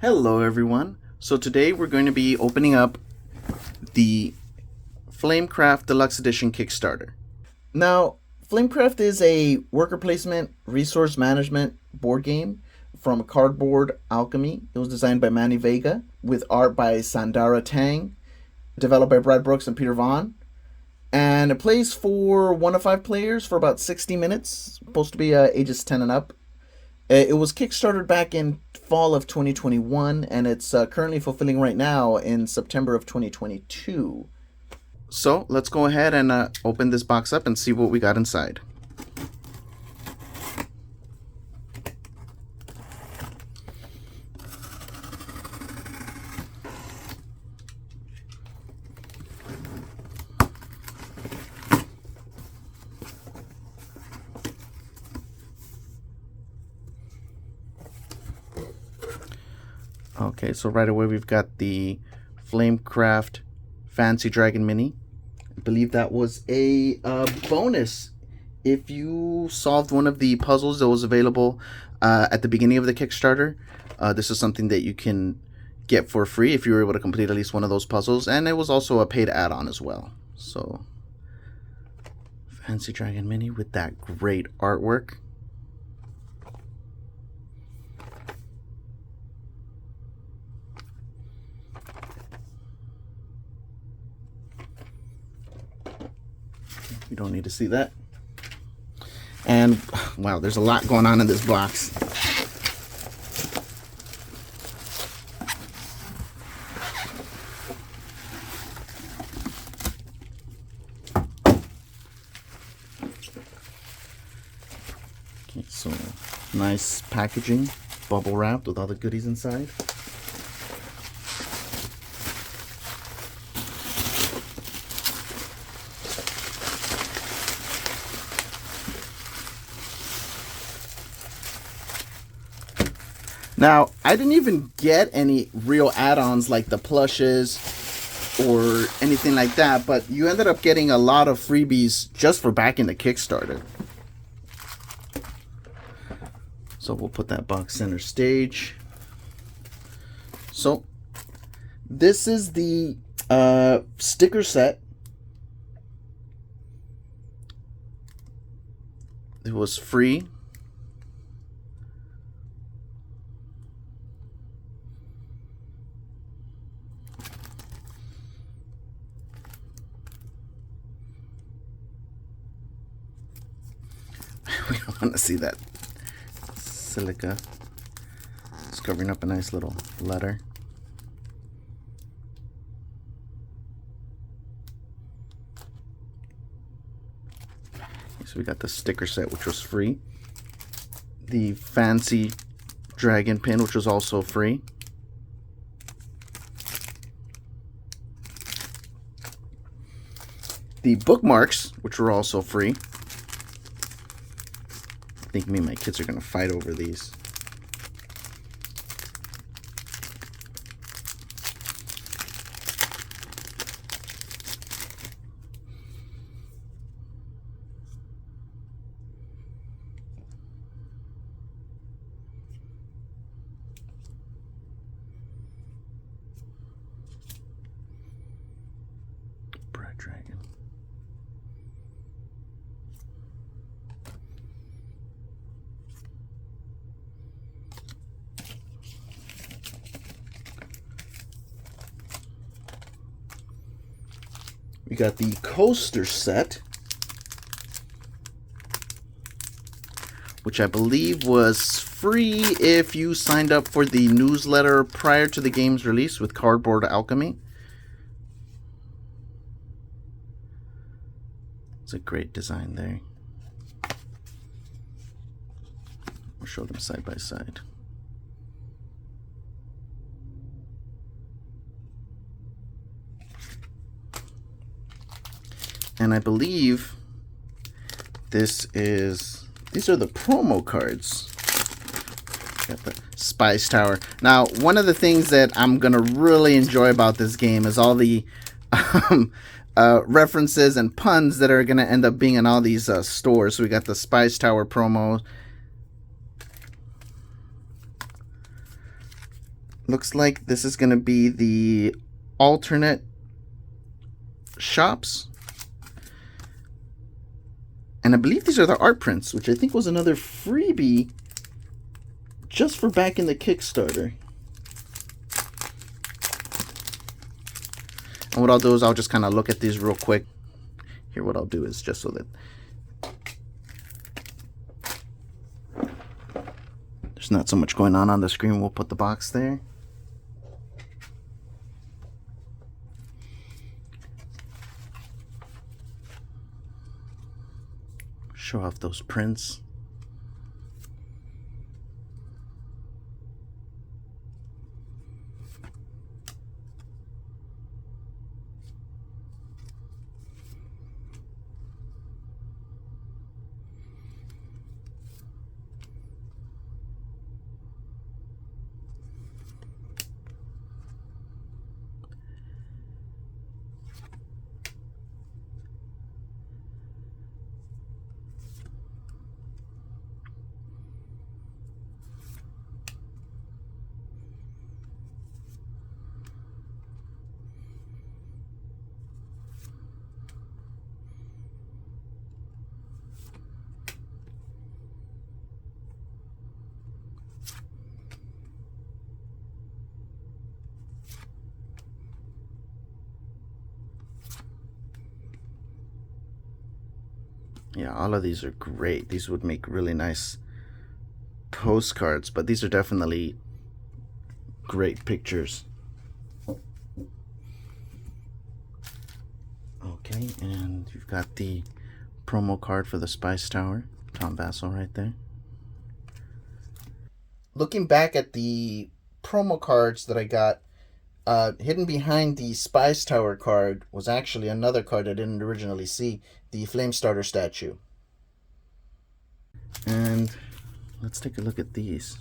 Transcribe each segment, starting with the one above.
Hello everyone. So today we're going to be opening up the Flamecraft Deluxe Edition Kickstarter. Now, Flamecraft is a worker placement resource management board game from Cardboard Alchemy. It was designed by Manny Vega with art by Sandara Tang, developed by Brad Brooks and Peter Vaughn. And it plays for 1 to 5 players for about 60 minutes. Supposed to be ages 10 and up. It was Kickstarted back in fall of 2021, and it's currently fulfilling right now in September of 2022. So let's go ahead and open this box up and see what we got inside. Okay, so right away we've got the Flamecraft Fancy Dragon Mini. I believe that was a bonus if you solved one of the puzzles that was available at the beginning of the Kickstarter. This is something that you can get for free if you were able to complete at least one of those puzzles, and it was also a paid add-on as well. So, Fancy Dragon Mini with that great artwork. You don't need to see that. And wow, there's a lot going on in this box. Okay, so nice packaging, bubble wrapped with all the goodies inside. Now, I didn't even get any real add-ons like the plushes or anything like that, but you ended up getting a lot of freebies just for backing the Kickstarter. So we'll put that box center stage. So this is the sticker set. It was free. We don't want to see that silica. It's covering up a nice little letter. So we got the sticker set, which was free. The fancy dragon pin, which was also free. The bookmarks, which were also free. I think me and my kids are going to fight over these. Bright dragon. We got the coaster set, which I believe was free if you signed up for the newsletter prior to the game's release with Cardboard Alchemy. It's a great design there. We'll show them side by side. And I believe these are the promo cards. Got the Spice Tower. Now, one of the things that I'm going to really enjoy about this game is all the references and puns that are going to end up being in all these stores. So we got the Spice Tower promo. Looks like this is going to be the alternate shops. And I believe these are the art prints, which I think was another freebie just for back in the Kickstarter. And what I'll do is I'll just kind of look at these real quick. Here, what I'll do is just so that there's not so much going on the screen, we'll put the box there. Show off those prints. Yeah, all of these are great. These would make really nice postcards, but these are definitely great pictures. Okay, and you've got the promo card for the Spice Tower, Tom Vassell right there. Looking back at the promo cards that I got, hidden behind the Spice Tower card was actually another card I didn't originally see, the Flamestarter statue. And let's take a look at these.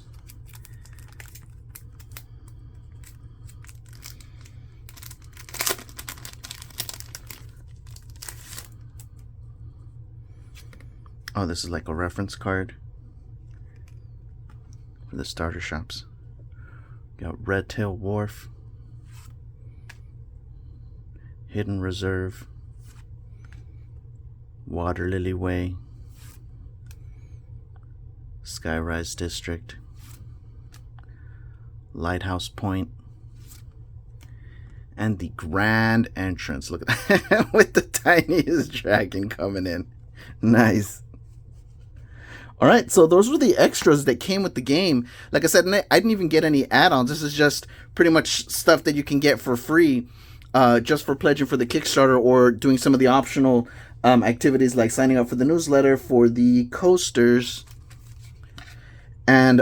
Oh, this is like a reference card for the starter shops. Got Red Tail Wharf, Hidden Reserve, Water Lily Way, Skyrise District, Lighthouse Point, and the grand entrance. Look at that with the tiniest dragon coming in. Nice. All right, so those were the extras that came with the game. Like I said, I didn't even get any add-ons. This is just pretty much stuff that you can get for free, just for pledging for the Kickstarter or doing some of the optional activities like signing up for the newsletter for the coasters and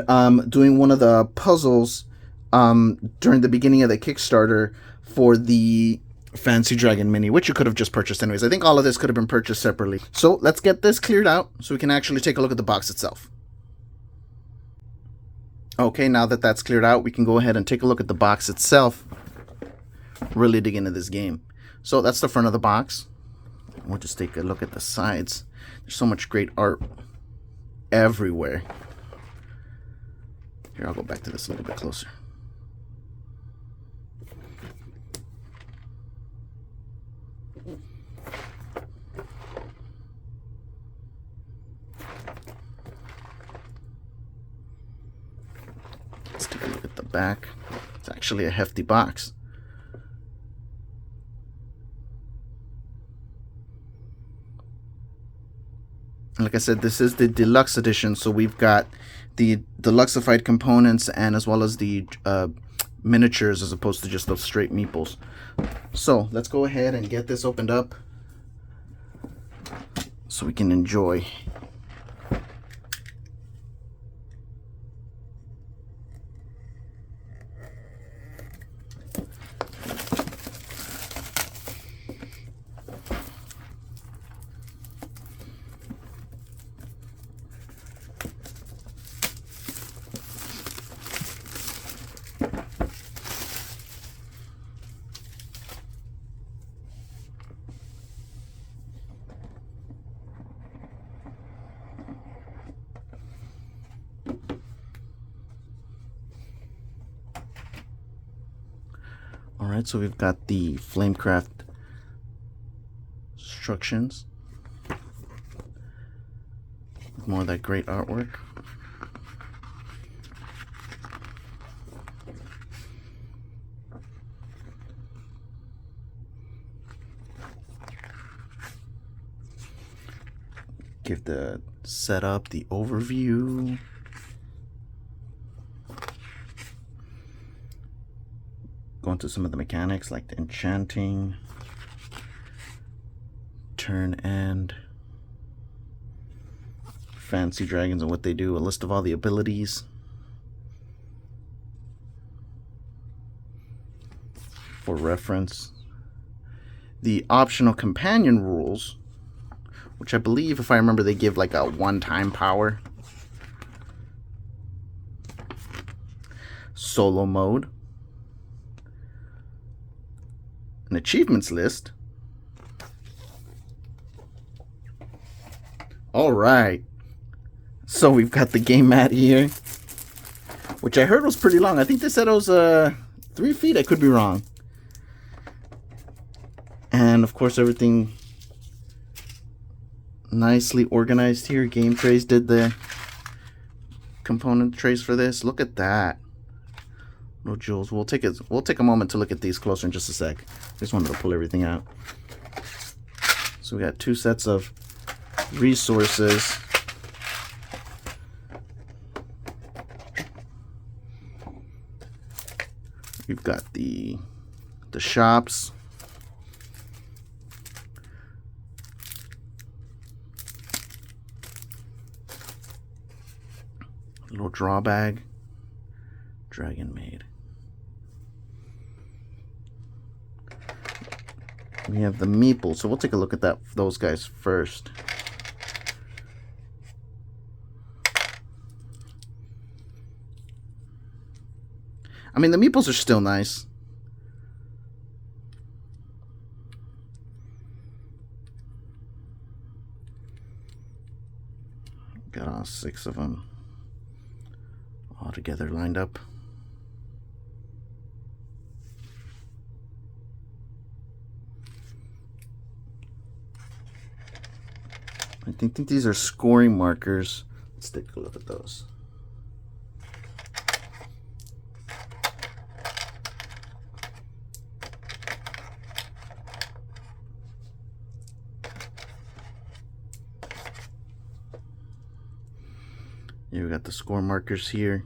doing one of the puzzles during the beginning of the Kickstarter for the Fancy Dragon Mini, which you could have just purchased anyways. I think all of this could have been purchased separately. So let's get this cleared out so we can actually take a look at the box itself. Okay, now that that's cleared out, we can go ahead and take a look at the box itself. Really dig into this game. So that's the front of the box. We'll just take a look at the sides. There's so much great art everywhere. Here, I'll go back to this a little bit closer. Let's take a look at the back. It's actually a hefty box. And like I said, this is the deluxe edition, so we've got the deluxeified components and as well as the miniatures as opposed to just those straight meeples. So let's go ahead and get this opened up so we can enjoy. Alright, so we've got the Flamecraft instructions. More of that great artwork. Give the setup, the overview. Go into some of the mechanics like the enchanting, turn end, fancy dragons and what they do, a list of all the abilities. For reference. The optional companion rules, which I believe, if I remember, they give like a one-time power. Solo mode. An achievements list. Alright. So we've got the game mat here, which I heard was pretty long. I think they said it was 3 feet. I could be wrong. And of course everything nicely organized here. Game trays did the component trays for this. Look at that. No jewels. We'll take a moment to look at these closer in just a sec. Just wanted to pull everything out. So we got 2 sets of resources. We've got the shops. Little draw bag. Dragon made. We have the meeples, so we'll take a look at those guys first. I mean, the meeples are still nice. Got all 6 of them all together lined up. I think these are scoring markers. Let's take a look at those. Yeah, we got the score markers here.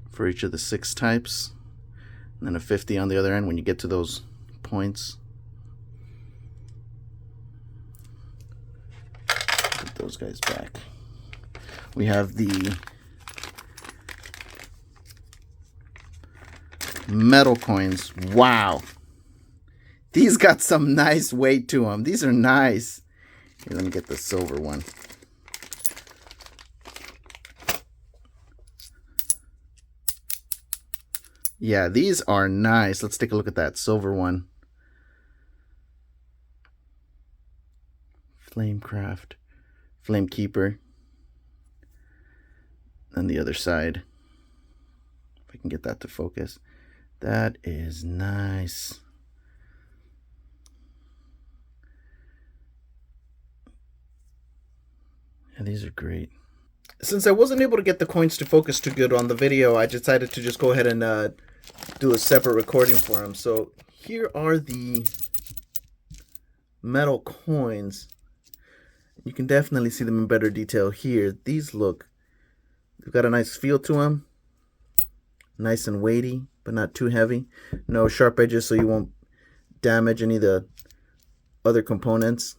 For each of the 6 types, and then a 50 on the other end when you get to those points. Put those guys back. We have the metal coins. Wow, these got some nice weight to them. These are nice. Here, let me get the silver one. Yeah, these are nice. Let's take a look at that silver one. Flamecraft, Flamekeeper. And the other side. If I can get that to focus. That is nice. Yeah, these are great. Since I wasn't able to get the coins to focus too good on the video, I decided to just go ahead and do a separate recording for them. So here are the metal coins. You can definitely see them in better detail here. These look, they've got a nice feel to them. Nice and weighty, but not too heavy. No sharp edges, so you won't damage any of the other components.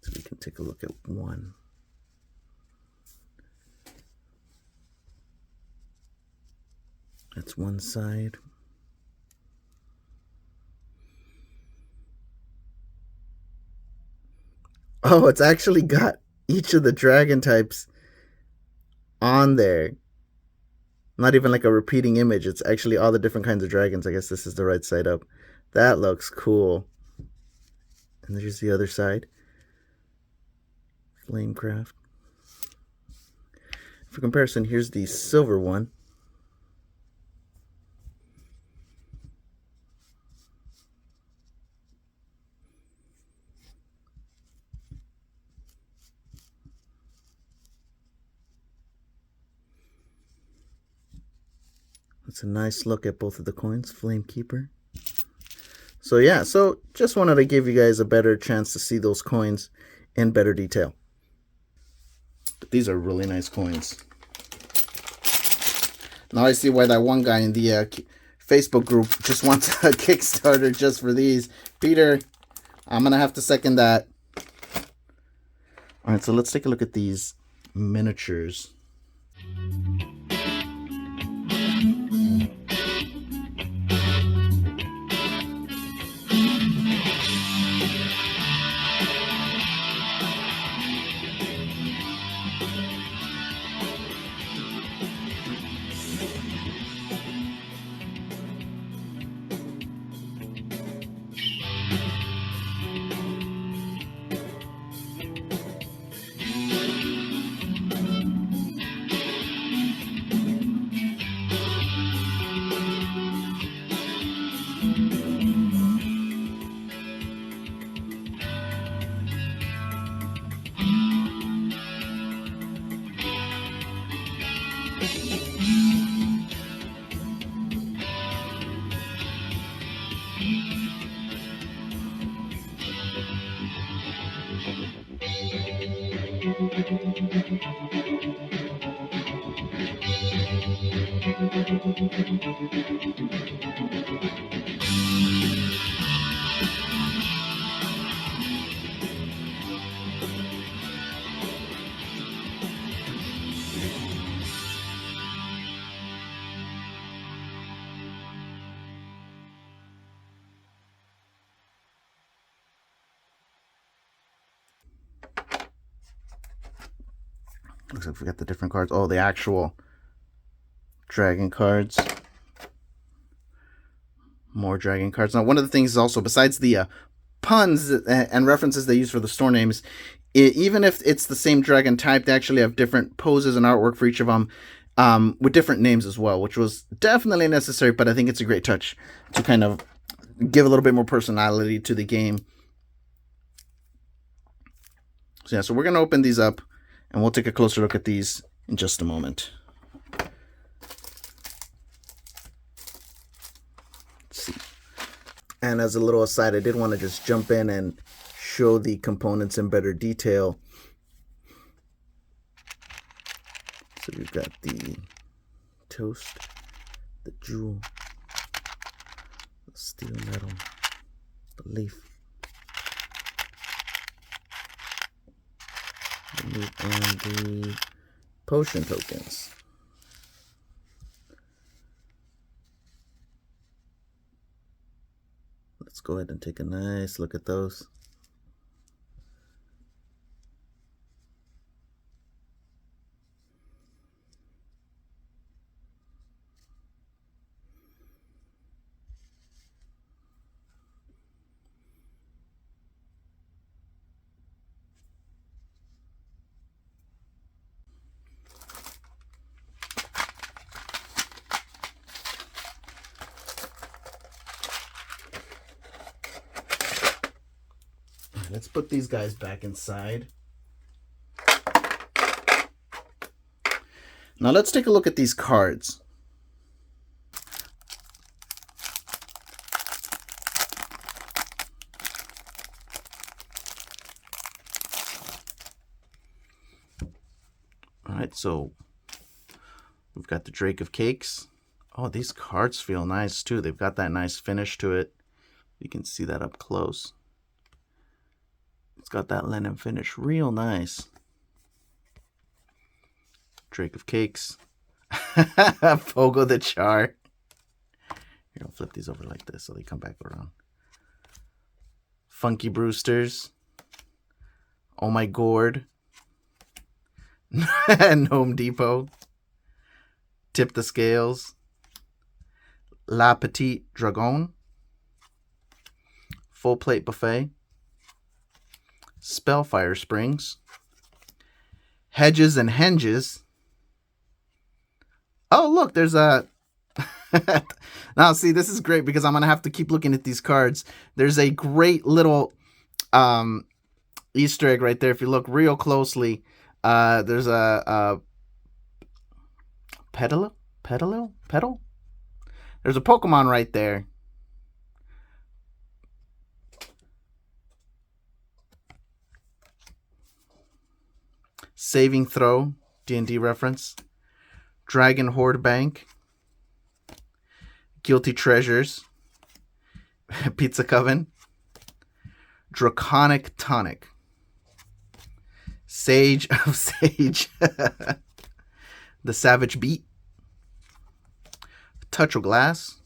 So we can take a look at one. That's one side. Oh, it's actually got each of the dragon types on there. Not even like a repeating image. It's actually all the different kinds of dragons. I guess this is the right side up. That looks cool. And there's the other side. Flamecraft. For comparison, here's the silver one. That's a nice look at both of the coins. Flamekeeper. So yeah, so just wanted to give you guys a better chance to see those coins in better detail. But these are really nice coins. Now I see why that one guy in the Facebook group just wants a Kickstarter just for these. Peter, I'm going to have to second that. All right, so let's take a look at these miniatures. Looks like we got the different cards. Oh, the actual dragon cards. More dragon cards. Now, one of the things is also, besides the puns and references they use for the store names, even if it's the same dragon type, they actually have different poses and artwork for each of them with different names as well, which was definitely necessary, but I think it's a great touch to kind of give a little bit more personality to the game. So yeah, so we're going to open these up, and we'll take a closer look at these in just a moment. Let's see. And as a little aside, I did want to just jump in and show the components in better detail. So we've got the toast, the jewel, the steel metal, the leaf, the meat, and the potion tokens. Let's go ahead and take a nice look at those. Let's put these guys back inside. Now let's take a look at these cards. All right, so we've got the Drake of Cakes. Oh, these cards feel nice too. They've got that nice finish to it. You can see that up close. It's got that linen finish, real nice. Drake of Cakes. Pogo the Char. Here, I'll flip these over like this so they come back around. Funky Brewsters. Oh My Gourd. Gnome Depot. Tip the Scales. La Petite Dragon. Full Plate Buffet. Spellfire Springs, Hedges and Henges. Oh, look, there's a... Now, see, this is great because I'm going to have to keep looking at these cards. There's a great little Easter egg right there. If you look real closely, there's a Petal? There's a Pokemon right there. Saving Throw, D&D reference. Dragon Horde Bank. Guilty Treasures. Pizza Coven. Draconic Tonic. Sage of Sage. The Savage Beat. Touch of Glass.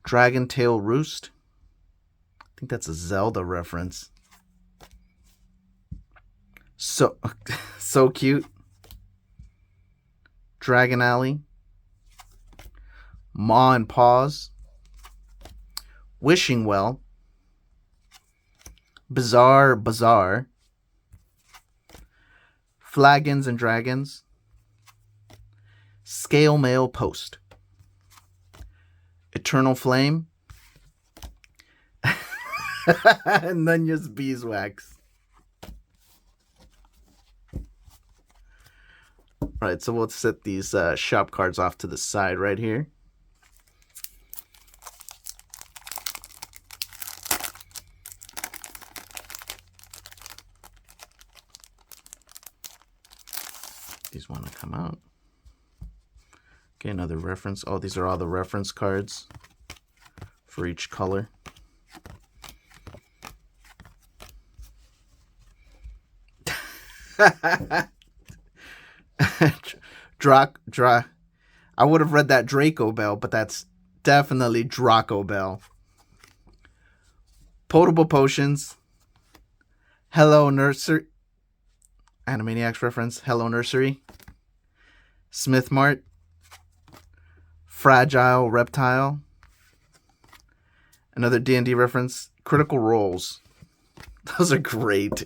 Dragon Tail Roost. I think that's a Zelda reference. So cute. Dragon Alley. Maw and Paws. Wishing Well. Bizarre Bazaar. Flagons and Dragons. Scale Mail Post. Eternal Flame. And then just beeswax. Alright, so we'll set these shop cards off to the side right here. These want to come out. Okay, another reference. Oh, these are all the reference cards for each color. I would have read that Draco Bell, but that's definitely Draco Bell. Potable Potions. Hello Nursery. Animaniacs reference. Hello Nursery. Smith Mart. Fragile Reptile. Another D&D reference. Critical Roles. Those are great.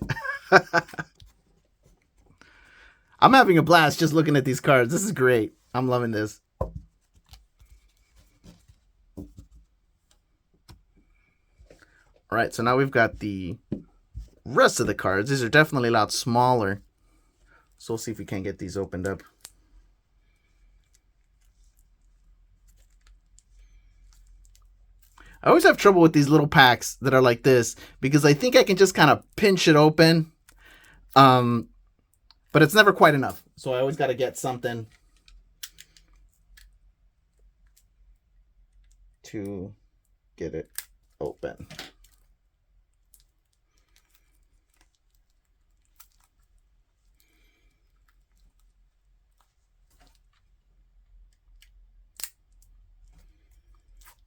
I'm having a blast just looking at these cards. This is great. I'm loving this. Alright, so now we've got the rest of the cards. These are definitely a lot smaller. So we'll see if we can get these opened up. I always have trouble with these little packs that are like this because I think I can just kind of pinch it open. But it's never quite enough. So I always got to get something to get it open.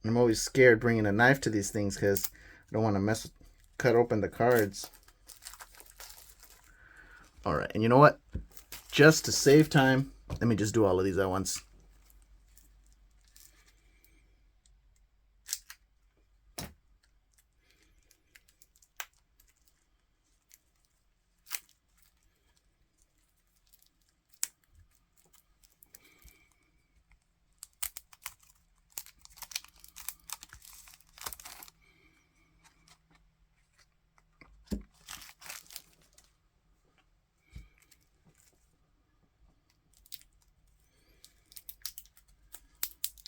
I'm always scared bringing a knife to these things because I don't want to cut open the cards. Alright, and you know what? Just to save time, let me just do all of these at once.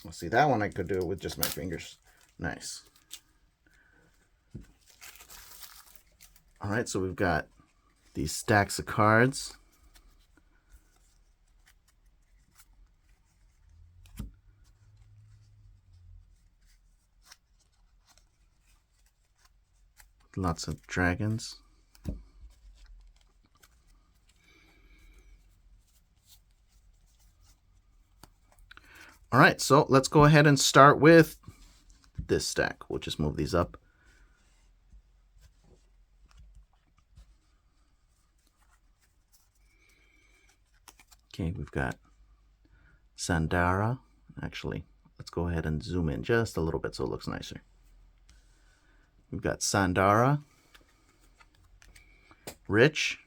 Well, see, that one I could do it with just my fingers. Nice. All right, so we've got these stacks of cards. Lots of dragons. All right, so let's go ahead and start with this stack. We'll just move these up. Okay, we've got Sandara. Actually, let's go ahead and zoom in just a little bit so it looks nicer. We've got Sandara. Rich.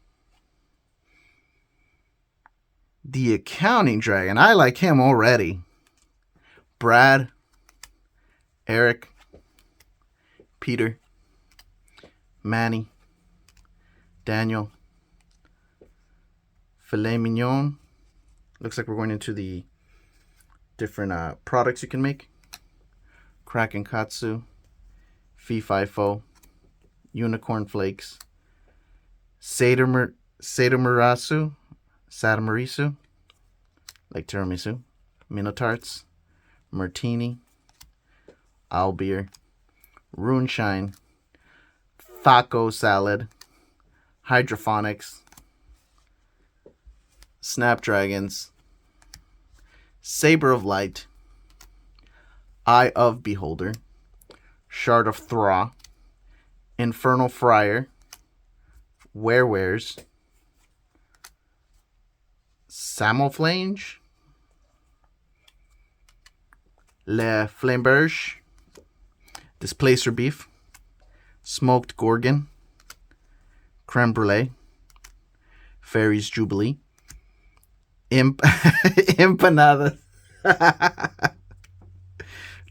The Accounting Dragon. I like him already. Brad. Eric. Peter. Manny. Daniel. Filet mignon. Looks like we're going into the different products you can make. Kraken Katsu. Fee Fi Fo. Unicorn Flakes. Satomarisu. Like tiramisu. Minotarts. Martini. Owl Beer. Runeshine. Taco Salad. Hydroponics. Snapdragons. Saber of Light. Eye of Beholder. Shard of Thra. Infernal Friar. Werewares. Samoflange. Le Flamberge. Displacer Beef. Smoked Gorgon. Creme Brulee. Fairies Jubilee. Empanada.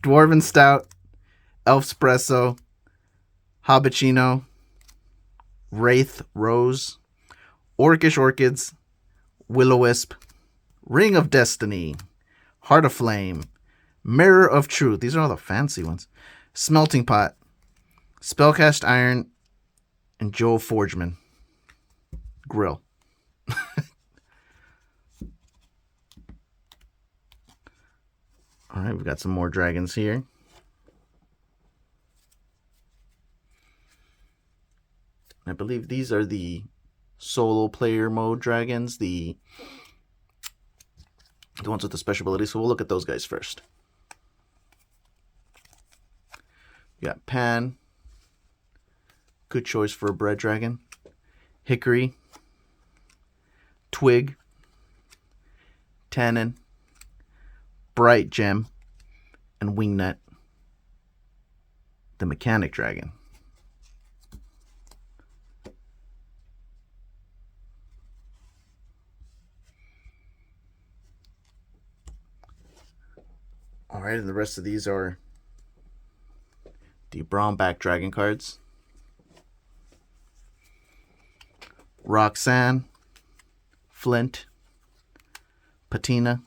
Dwarven Stout. Elfspresso. Habbuccino. Wraith Rose. Orcish Orchids. Will-O-Wisp. Ring of Destiny. Heart of Flame. Mirror of Truth. These are all the fancy ones. Smelting Pot. Spellcast Iron. And Joel Forgeman. Grill. Alright, we've got some more dragons here. I believe these are the solo player mode dragons, the ones with the special ability. So we'll look at those guys first. We got Pan. Good choice for a bread dragon. Hickory. Twig. Tannin. Bright Gem. And Wingnut. The Mechanic Dragon. Alright, and the rest of these are the brown-back dragon cards. Roxanne, Flint, Patina,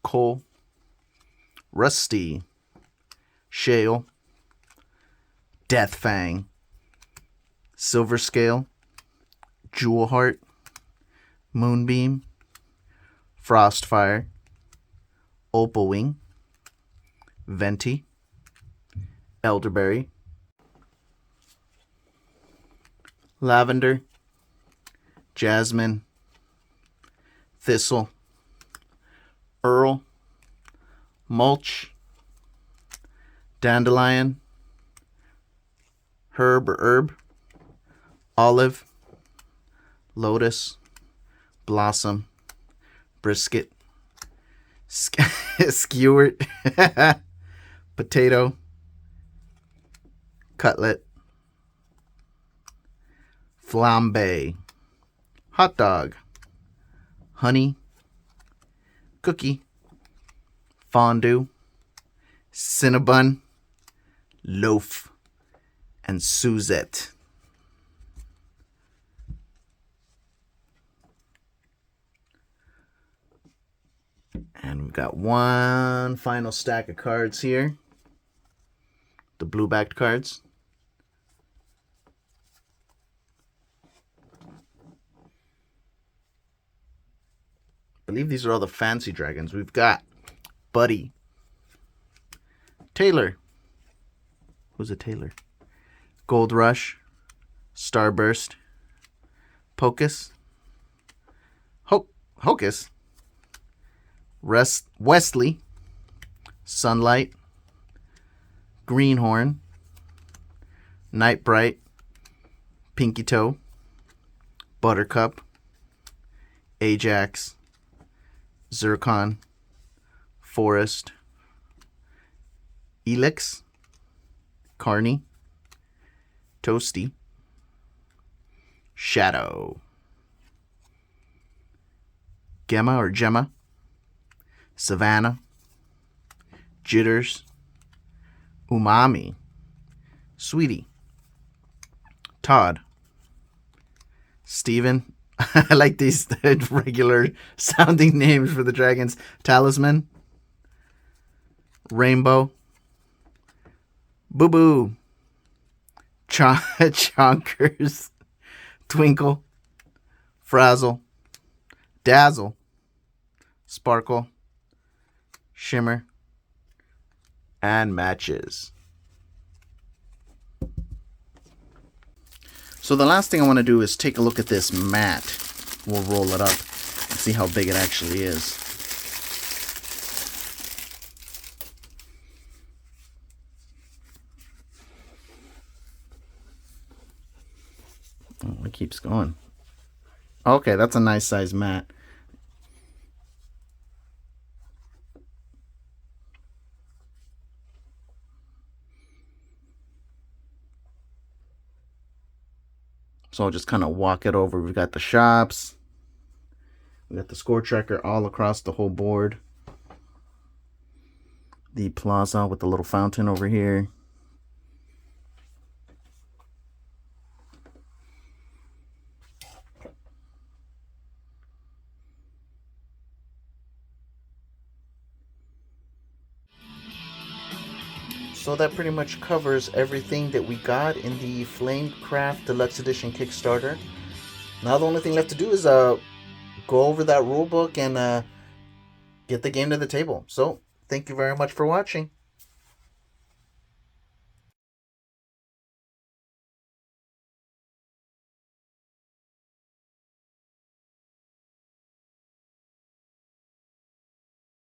Cole, Rusty, Shale, Deathfang, Silver Scale, Jewel Heart, Moonbeam, Frostfire, Opal Wing, Venti, Elderberry, Lavender, Jasmine, Thistle, Earl, Mulch, Dandelion, Herb, Olive, Lotus, Blossom, Brisket, Skewert, Potato, Cutlet, Flambe, Hot Dog, Honey, Cookie, Fondue, Cinnabon, Loaf, and Suzette. And we've got one final stack of cards here. The blue-backed cards. I believe these are all the fancy dragons. We've got Buddy. Taylor. Who's a Taylor? Gold Rush. Starburst. Pocus. Hocus. Wesley. Sunlight. Greenhorn. Nightbright. Pinky Toe. Buttercup. Ajax. Zircon. Forest. Elix. Carney. Toasty. Shadow, Gemma or Gemma, Savannah, Jitters, Umami, Sweetie, Todd, Steven. I like these regular sounding names for the dragons. Talisman, Rainbow, Boo Boo, Chonkers, Twinkle, Frazzle, Dazzle, Sparkle, Shimmer, and Matches. So the last thing I want to do is take a look at this mat. We'll roll it up and see how big it actually is. Oh, it keeps going. Okay, that's a nice size mat. So I'll just kind of walk it over. We've got the shops. We got the score tracker all across the whole board. The plaza with the little fountain over here. So that pretty much covers everything that we got in the Flamecraft Deluxe Edition Kickstarter. Now the only thing left to do is go over that rulebook and get the game to the table. So thank you very much for watching.